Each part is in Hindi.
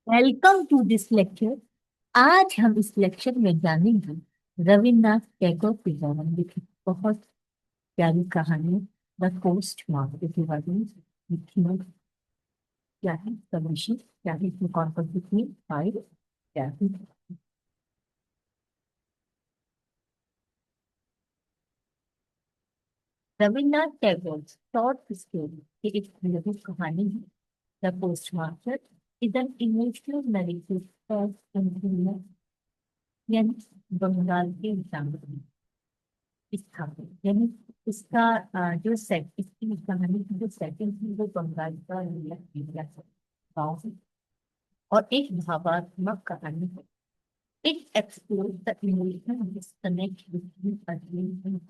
Welcome to this lecture. आज हम इस लेक्चर में जानेंगे रविन्द्रनाथ टैगोर के द्वारा लिखित बहुत प्यारी कहानी द पोस्ट मार्क के बारे में। लिखी क्या है, सब विषय क्या है, इसमें कौन कौन सी थी, फाइल क्या है। रविन्द्रनाथ टैगोर शॉर्ट स्टोरी की एक लघु कहानी है। The post master is an emotional narrative of India, यानी बंगाल के विचार स्थापित, यानी इसका जो सेट इसकी कहानी की जो सेटिंग थी वो बंगाल का एरिया गाँव है और एक भावात्मक कहानी है। It explores the emotional disconnect between adrenaline and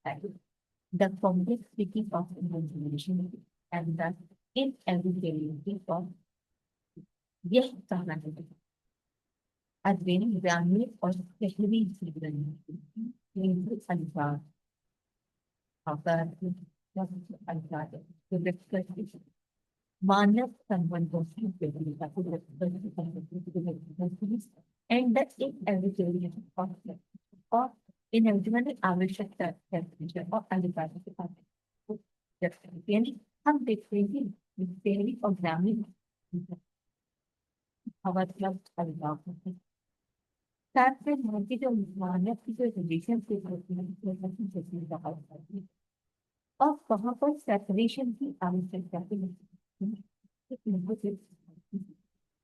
reality, the complexity of imagination and the inevitability of यह कहानी अद्वैत ग्रामीण और शहरी जीवन में अनुभव अवतार जो व्यक्त करती है मानव संबंधों की जटिलता को व्यक्त करती है एंड द इनएविटेबिलिटी ऑफ और इनएविटेबल आवश्यकता है और अनिवार्य के साथ व्यक्त करती है। यानी हम देखते हैं कि शहरी और ग्रामीण भावात्मक अलगाव होते हैं। साथ में वहाँ की जो मानव की जो रिलेशनशिप होती है वो काफी जटिलता होती है और वहाँ पर सेपरेशन की आवश्यकता भी होती है।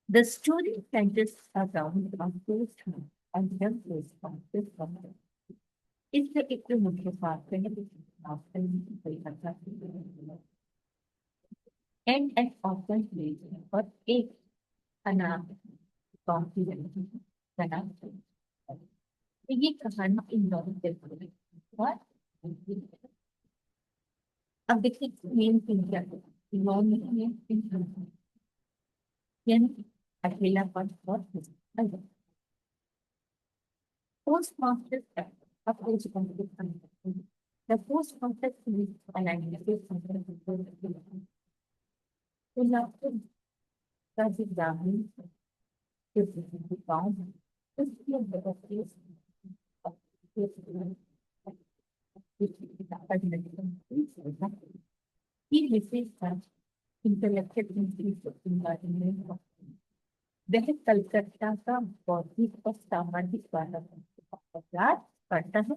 The story centers around a postman and young postman this summer. इसमें एक तो मुख्य पात्र है एंड एंड ऑफर और एक अनाथ कॉन्फिडेंस बना। तो ये कहानी इन दोनों के बारे में और अब देखिए मेन थिंग क्या है, नॉन में यानी अकेलापन और अलग। Postmaster Act approach conflict. The postmaster is analysis elected as examine the found इसलिए बदलते he receives such intellectual environment वह कलकत्ता का बौद्धिक और सामाजिक वातावरण करता है।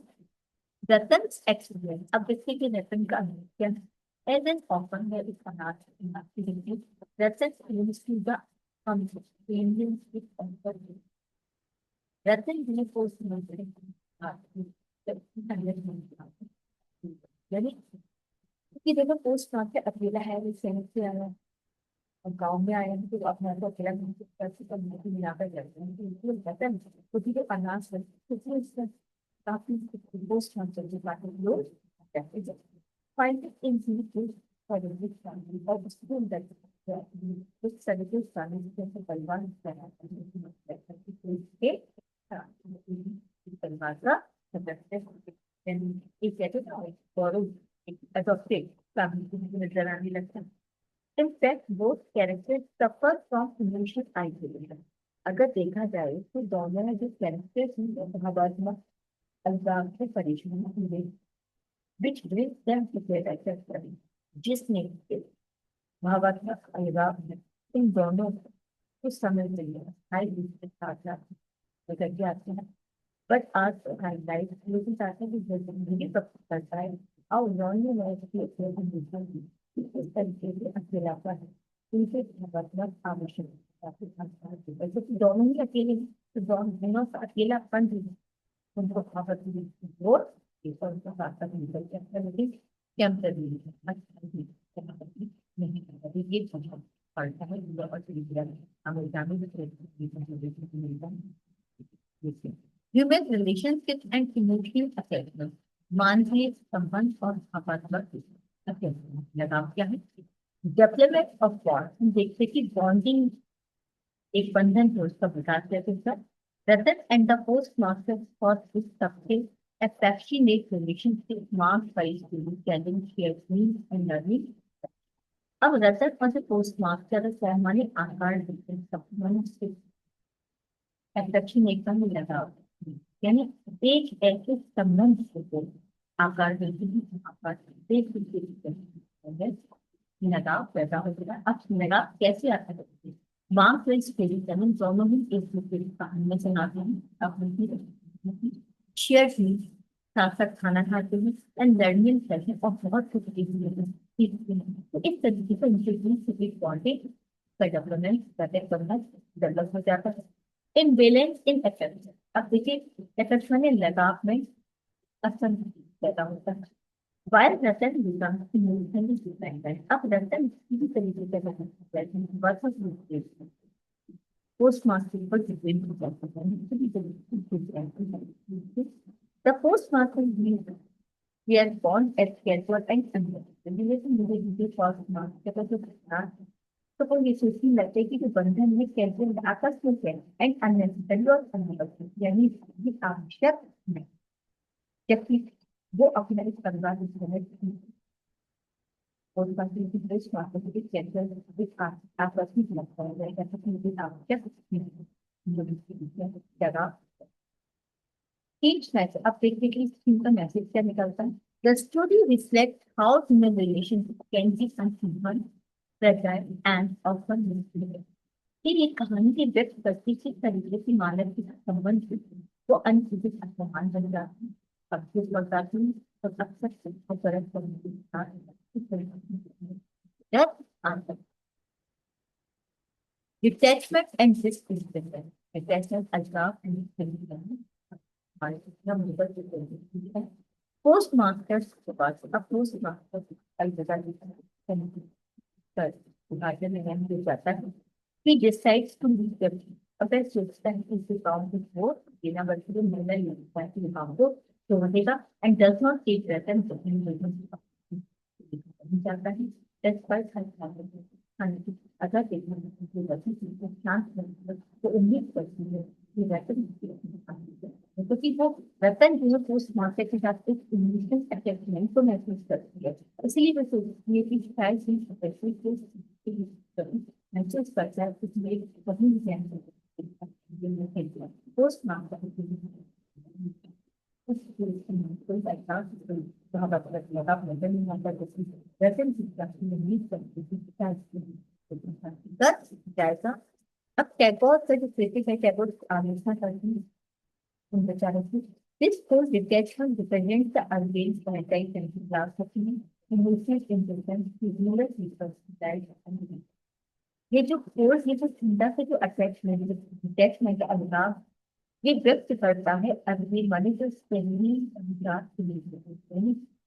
रतन्स एक्सपीरियंस, अब देखिए कि रतन का क्या है। एज एन ऑफन है इस अनाथ activity Ratan claims to the companion with offer. Ratan ने पोस्ट में यानी कि देखो पोस्ट मार्क अकेला है, वो शहर से आया और गांव में आया है तो अपना तो अकेला मिलाकर जाते हैं तो रतन खुद ही के अनाथ है तो इसका काफी पोस्ट मार्क चलते पाते लोग कहते हैं। Find it easy to strategic family or school that which strategic family जैसे परिवार के परिवार का सदस्य then एक कहते हैं ना गौरव एक adopted family की नजर आने लगता है। In fact, both characters suffer from emotional isolation. अगर देखा जाए तो दोनों में जो कैरेक्टर्स हैं भावात्मक अलगाव से परेशान हुए which brings them together successfully. जिसने भावात्मक अलगाव है इन दोनों को कुछ समय के लिए हाई के साथ साथ लेकर के आते हैं। बट आज हाईलाइट लेकिन चाहते हैं कि जिंदगी सब कुछ करता है और उन्होंने लाइफ की इस तरीके से अकेलापा है उनके भावात्मक आवश्यकता के साथ क्योंकि दोनों ही अकेले हैं तो दोनों का अकेलापन भी उनको भावात्मक और उनका साथ साथ निकल जाता है लेकिन कम कर नहीं करता ये बहुत पड़ता है अमेरिका में मिलता है। Human relationship and emotional attachment, मानवीय संबंध और भावनात्मक अटैचमेंट लगाव क्या है। डेवलपमेंट ऑफ बॉन्ड, हम देखते हैं कि बॉन्डिंग एक बंधन है उसका विकास कैसे होता है। Ratan and the postmaster for this success affectionate relationship marked by storytelling, shared meals, and learning. अब रतन और पोस्ट मास्टर सामान्य आकार देते हैं, दक्षिण एकदम ही लगा होता है। यानी एक ऐसे संबंध को आकार देती है जहाँ पर एक दूसरे की लगाव पैदा हो गया। अब लगाव कैसे आता है? मार्क और स्पिरिट दोनों ही एक दूसरे की कहानी सुनाते हैं, अपनी शेयर साथ साथ खाना खाते हैं एंड लर्निंग करते हैं और बहुत कुछ सीखते हैं। तो इस तरीके से उनके बीच एक बॉन्डिंग का डेवलपमेंट डेवलप हो जाता है। इम्बैलेंस इन अफेक्शन, अब देखिए अफेक्शन में लगाव में असंतुलन पैदा होता है। वायर रतन becomes emotionally dependent, अब रतन किसी तरीके से पोस्ट मास्टर पर डिपेंड हो जाता है, किसी तरीके से the postmaster means we are born as casual and unconditional relation मुझे किसी postmaster का जो सिद्धांत है, तो कोई ये सोचने लगता है कि जो बंधन है कैजुअल आकस्मिक है एंड अननेसेसरी और अननेसेसरी, यानी ये आवश्यक नहीं, जबकि वो अपना इस परिवार के समय और बाकी की देश मात्र के कैजुअल विद आकस्मिक लगता है जैसा कि मुझे आवश्यक नहीं, जो इसकी जगह each message, अब देखिए कि स्क्रीन का मैसेज क्या निकलता है। The story reflects how human relationships can be uneven, fragile and often misleading. ये कहानी की व्यक्त करती है किस तरीके से मानव के संबंध वो अनसूचित अपमान बन जाती है, अक्सर बताती है और अक्सर और गलत करने के साथ इस तरीके से जब answer detachment and disinterest, detachment अलगाव एंड डिसइंटरेस्ट पोस्ट मास्टर्स के पास अब पोस्ट मास्टर अलविदा कर जाता है। He decides to leave the team. अब वह सोचता है कि इसे काम को छोड़ देना, बल्कि वो निर्णय लेता है कि काम को छोड़ देगा and does not take return to any relationship जाता है। Despite her family, अगर देखना कि वैसे चीजें शांत है तो उम्मीद करती है कि रतन क्योंकि वो रतन जो है पोस्ट मास्टर के साथ एक इमोशनल अटैचमेंट को महसूस करती है, इसलिए वो सोचती है कि शायद महसूस करता है इसलिए वही पोस्ट मास्टर कोई ऐसा लगा नहीं आता रतन की उम्मीद करती है जायजा। अब टैगोर का जो क्रिटिक है, टैगोर आलोचना करती है उन बेचारों की। This whole detachment represents the against anti-Semitic philosophy, emotional indifference to rural people's lives. ये जो फोर्स, ये जो चिंता से जो अटैचमेंट, डिटैचमेंट का अलगाव ये व्यक्त करता है अगली माने जो पहली रात के लिए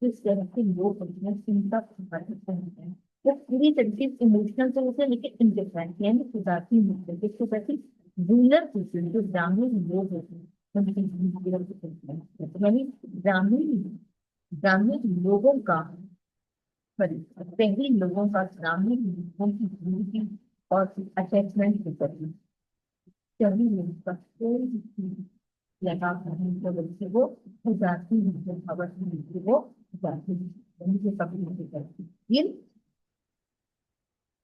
जिस तरह के लोग होते हैं चिंता होते हैं वो पूरी तरीके से इमोशनल तो होते हैं लेकिन इंडिफरेंट यानी उदासीन होते हैं, जिसको कहते हैं रूरल पीपल, जो ग्रामीण लोग होते हैं यानी ग्रामीण ग्रामीण लोगों का पहली लोगों का ग्रामीण लोगों की जिंदगी और अटैचमेंट के प्रति सभी लोगों का कोई भी चीज लगा करने की वजह से वो जाती है, खबर से वो जाती है, मुझे कभी नहीं करती। ये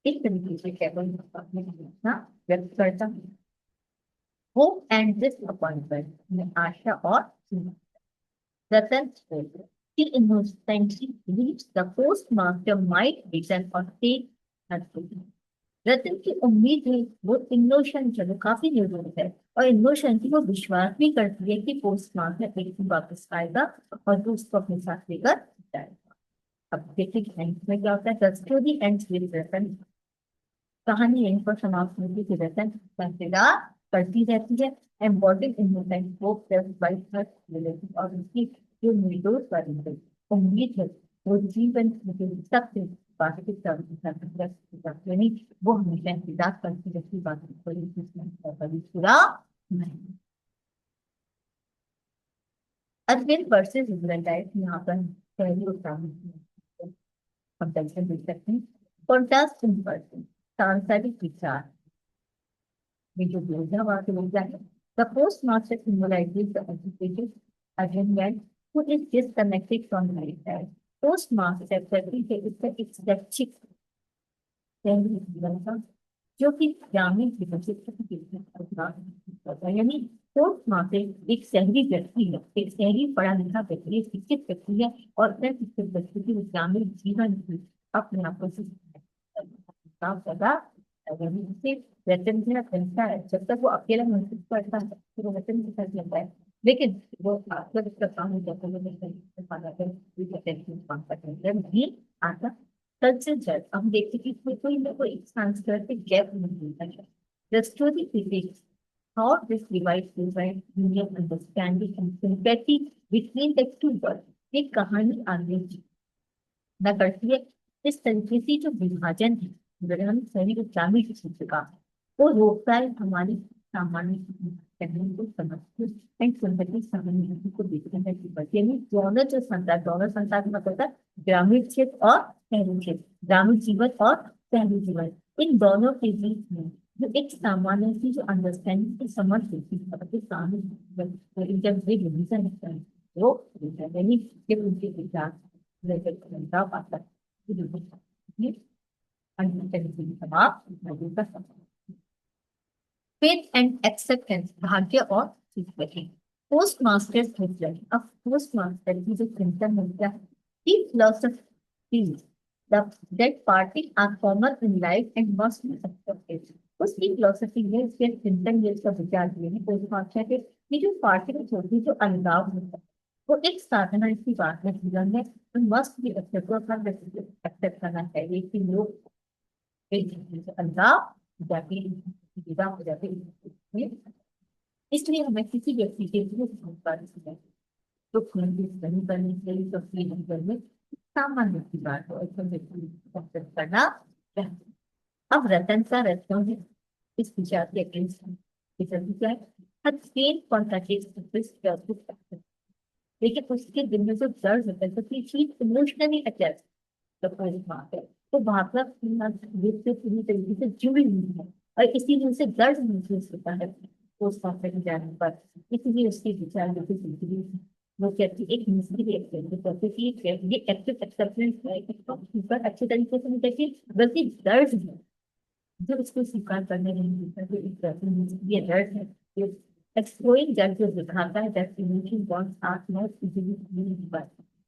इस तरीके से केवल अपने भावना व्यक्त करता है। होप एंड डिसअपॉइंटमेंट में आशा और चिंता। रतन spoke. He innocently believes the postmaster might return or take her children. रतन की उम्मीद है, वो इनोसेंट है, वो काफी निर्भर है और इनोसेंट वो विश्वास भी करती है कि पोस्ट मास्टर एक दिन वापस आएगा और वो उसको अपने साथ लेकर जाएगा। अब देखिए एंड में क्या होता है, द स्टोरी एंड्स विद रतन, कहानी यहीं पर समाप्त होती है। रतन इंतजार करती रहती है embodying innocent hope just by her relative, और उसकी जो निर्दोष वाली है उम्मीद है वो जीवन के सबसे बाकी यानी वो हमेशा इंतजार करती रहती बाकी कोई कभी पूरा नहीं। अरविंद वर्सेस रूरल लाइफ, यहाँ पर पहली उदाहरण हम टेंशन देख सकते हैं। कॉन्ट्रास्ट इन पर्सन, सांसारिक विचार में जो विरोधाभास हो जाए। The post master symbolizes the educated urban man who is disconnected from life. Postmaster प्रकृति के उत्तर एक स्वैच्छिक शहरी जीवन का, जो कि ग्रामीण जीवन से होता है। यानी पोस्ट मार्केट एक शहरी व्यक्ति है, एक शहरी पढ़ा लिखा व्यक्ति, एक शिक्षित व्यक्ति है, और वह शिक्षित व्यक्ति की ग्रामीण जीवन की अपने आप को काम करना, यानी उसे वेतन भी मिलता है। जब तक वो अकेला महसूस करता है तो वो वेतन के साथ लगता है, लेकिन वो जब उसका काम हो जाता है भी आता। कल्चर हम देखते हैं कि कोई ना कोई सांस्कृतिक गैप नहीं होता है। The story depicts how this divide provides union understanding and sympathy between the two worlds. एक कहानी आगे न करती है। इस तरीके से जो विभाजन है, अगर हम सभी ग्रामीण क्षेत्र का, वो रोकता है हमारी सामान्य पहलुओं को समझते एंड सिंपैथी सहानुभूति को देखने में की बढ़ती है। यानी दोनों संसार में होता है, ग्रामीण क्षेत्र और शहरी क्षेत्र, ग्रामीण जीवन और शहरी जीवन, इन दोनों के बीच में जो एक सामान्य सी जो अंडरस्टैंडिंग की समझ होती है, मतलब सामने जब ये डिवीजन होता है वो होता है। यानी कि उनके विचार बदलाव आता है। ये अंडरस्टैंडिंग समाप्त। फेथ एंड एक्सेप्टेंस, भाग्य और स्वीकृति। पोस्ट मास्टर्स हिटलर, अब पोस्ट मास्टर की जो चिंतन मिलता है, he philosophy that parting are common in life and must be accepted। उसकी फिलोसफी है, उसके चिंतन ये सब विचार ये है पोस्ट मास्टर के कि जो पार्टिंग होती है, जो अलगाव होता है, वो एक साधना की बात है जीवन में, तो मस्ट भी एक्सेप्ट करना चाहिए कि लोग एक दूसरे से अलगाव जाति विदा हो जाते हैं। इसलिए हमें किसी व्यक्ति के लिए तो नहीं करनी चाहिए, तो नहीं करने सामान्य की बात है, ऐसा व्यक्ति एक्सेप्ट करना चाहिए। अब रतन का रत्न है इस विचार के अगेंस्ट क्या है, हर सेम कॉन्ट्रैक्ट, लेकिन उसके दिल में जो दर्द होता है, तो चीज इमोशनली अटैच है, तो भावना से पूरी तरीके से जुड़ी हुई है, और इसीलिए उसे दर्द महसूस होता है पोस्ट ऑफिस जाने पर। इसलिए उसके विचार बिल्कुल बिल्कुल वो कहती है, एक मिस्त्री कहते कि ये एक्टिव एक्सेप्टेंस है, इसको ऊपर अच्छे तरीके से नहीं कहती, बल्कि दर्द है जो उसको स्वीकार करने नहीं देता। तो इस तरह से ये दर्द है, ये एक्सप्लोइंग दर्द जो दिखाता है, that emotion bonds are not easily filled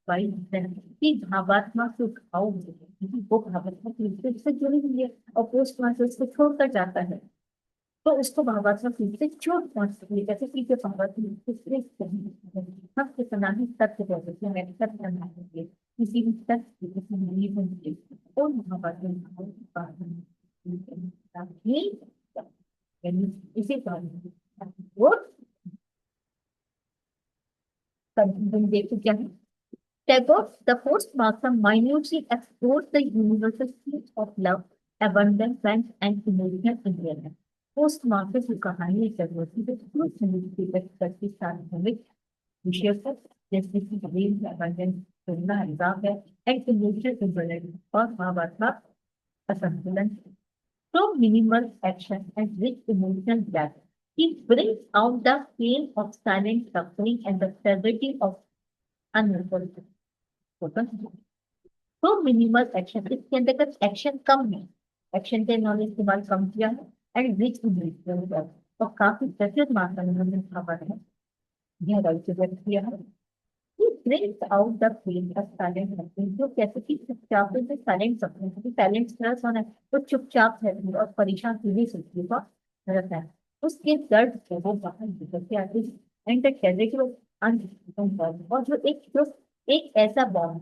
by कि भावात्मक सुख आओ, वो भावात्मक रूप से उससे जुड़ी हुई है, और पोस्ट मास्टर उसको छोड़कर जाता है तो उसको भावात्मक रूप से चोट पहुंच सकती है। जैसे कि जो भावात्मक रूप से हम कितना ही सत्य कहते हैं, सत्य करना चाहिए किसी भी सत्य किसी नहीं बनती और भावात्मक इसी कारण वो देखो क्या है। Tagore, the postmaster, minutely explores the universal themes of love, abundance, and emotional endurance. Postmaster की कहानी एक टैगोर की बिल्कुल समझती करती सार्वभौमिक विषय पर, जैसे कि प्रेम, abundance, करुणा, हिसाब है, and emotional endurance और भावात्मक असंतुलन। Through minimal action and rich emotional depth, he brings out the pain of silent suffering and the severity of unresolved तो मिनिमल एक्शन, इसके अंतर्गत एक्शन कम है, एक्शन के इन्होंने इस्तेमाल कम किया है, एंड रिच इन और काफी प्रचुर मात्रा में उन्होंने खबर है गहराई से व्यक्त किया है। He brings out the pain of silent suffering, जो कैसे कि चुपचाप से साइलेंट सफरिंग, क्योंकि साइलेंट स्ट्रेस होना है तो चुपचाप है और परेशान सीधे सोचने का रहता है, उसके दर्द को वो बाहर निकल के आते हैं एंड कहते कि वो और जो एक ऐसा बॉन्ड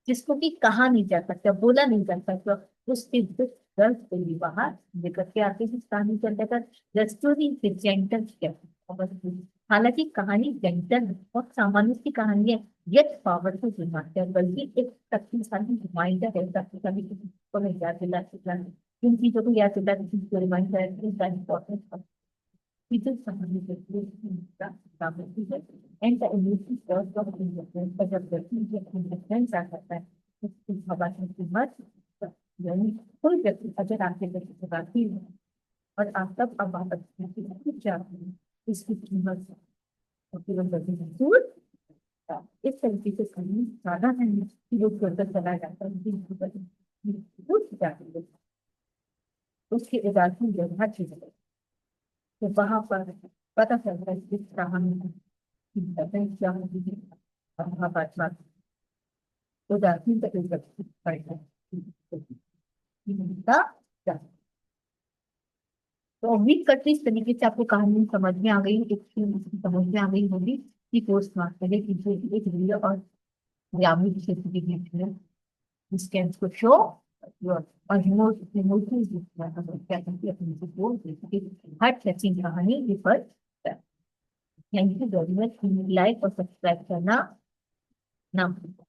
जिसको कि कहा नहीं जा सकता, बोला नहीं जा सकता, उसके दुख दर्द को भी बाहर निकल के आते हैं कहानी के अंतर्गत। The story is a gentle step। हालांकि कहानी जेंटल और सामान्य सी कहानी है, यत पावरफुल रिमाइंडर, बल्कि एक शक्तिशाली रिमाइंडर है, शक्तिशाली किसी को नहीं याद दिला सकता, किन चीजों को याद दिला किसी को रिमाइंडर है इनका इम्पोर्टेंस चीजें समझने के लिए and the emotional cost of investment पर जब व्यक्ति के इन्वेस्टमेंट आ सकता है उसकी हवा की कीमत, यानी कोई व्यक्ति अगर आपके व्यक्ति से बात है और आप तब अब आप कुछ चाहते हैं इसकी कीमत और केवल गति महसूस, इस तरीके से कहीं ज्यादा नहीं कि वो छोड़कर चला जाता है कुछ जाती है। उसकी उदासी व्यवहार की जगह, तो वहां पर पता चलता है कि इस कहानी की वजह क्या होती है। और वहां पर उदासी का एक पड़ता है का क्या। तो उम्मीद करती हूँ इस तरीके से आपको कहानी समझ में आ गई, एक समझ में आ गई होगी कि पोस्ट मास्टर है कि जो एक रूरल और ग्रामीण क्षेत्र के बीच में this can to show your emotions क्या कहती है अपनी से बोल कि हर सच्ची कहानी विफल। Thank you very much, like और सब्सक्राइब करना ना भूलें।